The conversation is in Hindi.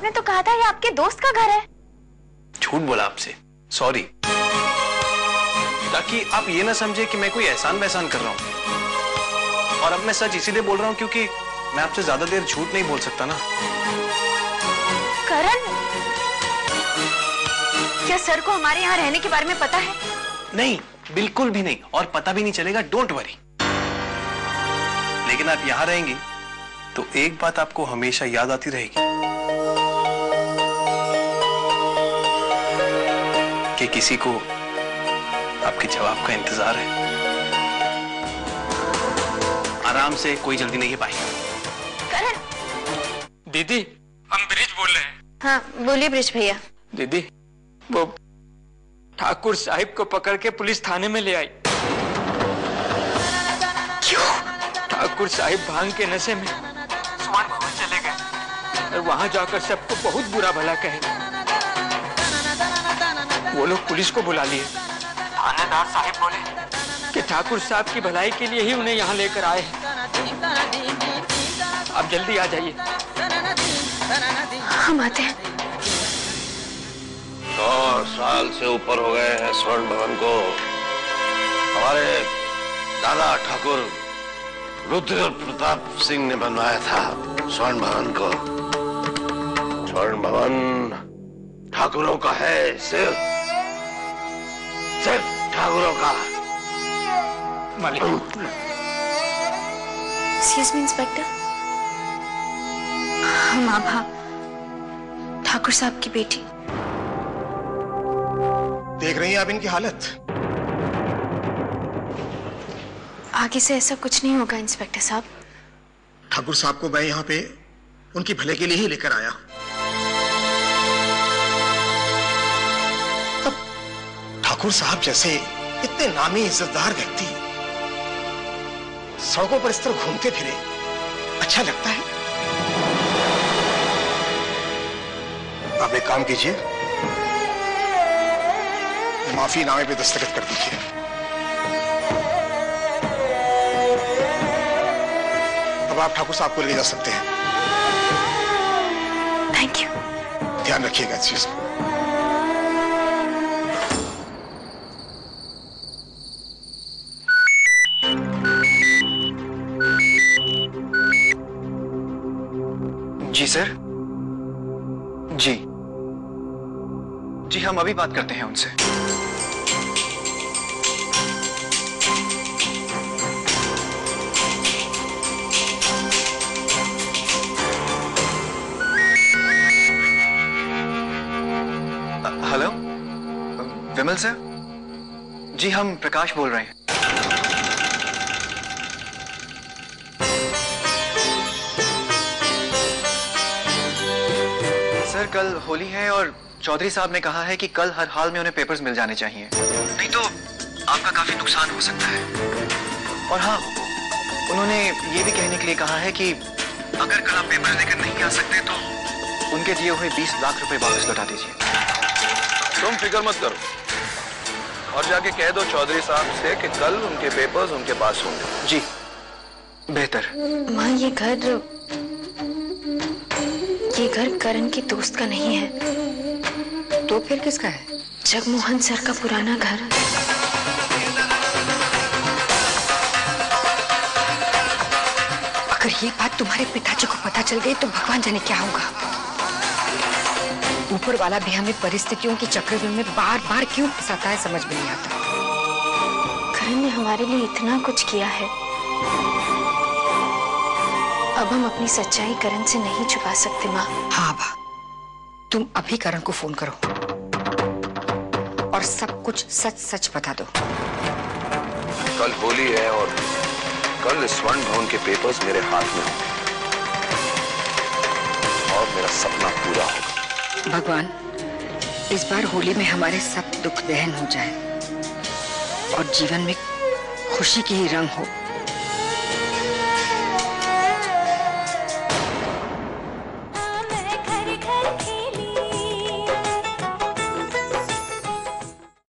आपने तो कहा था ये आपके दोस्त का घर है। झूठ बोला आपसे, सॉरी। ताकि आप ये ना समझे कि मैं कोई एहसान वहसान कर रहा हूं। और अब मैं सच इसीलिए बोल रहा हूं क्योंकि मैं आपसे ज्यादा देर झूठ नहीं बोल सकता ना। करण, क्या सर को हमारे यहाँ रहने के बारे में पता है? नहीं, बिल्कुल भी नहीं, और पता भी नहीं चलेगा, डोंट वरी। लेकिन आप यहां रहेंगी तो एक बात आपको हमेशा याद आती रहेगी कि किसी को आपके जवाब का इंतजार है। आराम से, कोई जल्दी नहीं है, बाय। करण। दीदी, हम ब्रिज बोल रहे हैं। हाँ बोलिए ब्रिज भैया। दीदी, वो ठाकुर साहिब को पकड़ के पुलिस थाने में ले आई। क्यों? ठाकुर साहिब भांग के नशे में स्वान भवन चले गए और वहां जाकर सबको बहुत बुरा भला कहे। वो लोग पुलिस को बुला लिए। थानेदार साहिब बोले कि ठाकुर साहब की भलाई के लिए ही उन्हें यहाँ लेकर आए हैं। आप जल्दी आ जाइए। हम आते हैं। 100 साल से ऊपर हो गए हैं स्वर्ण भवन को। हमारे दादा ठाकुर रुद्र प्रताप सिंह ने बनवाया था स्वर्ण भवन को। स्वर्ण भवन ठाकुरों का है, सिर्फ ठाकुरों का। मालिक। एक्सक्यूज मी इंस्पेक्टर, हम आभा, ठाकुर साहब की बेटी। देख रही हैं आप इनकी हालत? आगे से ऐसा कुछ नहीं होगा इंस्पेक्टर साहब। ठाकुर साहब को मैं यहाँ पे उनकी भले के लिए ही लेकर आया। अब ठाकुर साहब जैसे इतने नामी इज्जतदार व्यक्ति सड़कों पर इस तरह घूमते फिरे, अच्छा लगता है? आप एक काम कीजिए, माफीनामे पे दस्तखत कर दीजिए। अब आप ठाकुर साहब को ले जा सकते हैं। Thank you. ध्यान रखिएगा इस चीज को। जी सर। जी जी, हम अभी बात करते हैं उनसे। हेलो, विमल सर? जी, हम प्रकाश बोल रहे हैं। सर, कल होली है और चौधरी साहब ने कहा है कि कल हर हाल में उन्हें पेपर्स मिल जाने चाहिए, नहीं तो आपका काफी नुकसान हो सकता है। और हाँ, उन्होंने ये भी कहने के लिए कहा है कि अगर कल आप पेपर्स लेकर नहीं आ सकते तो उनके दिए हुए 20 लाख रुपए वापस लौटा दीजिए। तुम फिक्र मत करो और जाके कह दो चौधरी साहब से कि कल उनके पेपर्स उनके पास होंगे। जी, बेहतर। माँ, ये घर करण के दोस्त का नहीं है। तो फिर किसका है? जगमोहन सर का पुराना घर। अगर ये बात तुम्हारे पिताजी को पता चल गई तो भगवान जाने क्या होगा। ऊपर वाला भी हमें परिस्थितियों की चक्रव्यूह में बार बार क्यों फंसाता है, समझ में नहीं आता। करण ने हमारे लिए इतना कुछ किया है, अब हम अपनी सच्चाई करण से नहीं छुपा सकते माँ। हाँ बा, तुम अभी करण को फोन करो और सब कुछ सच सच बता दो। कल होली है और कल स्वर्ण भवन के पेपर्स मेरे हाथ में होंगे और मेरा सपना पूरा होगा। भगवान, इस बार होली में हमारे सब दुख दहन हो जाए और जीवन में खुशी के ही रंग हो।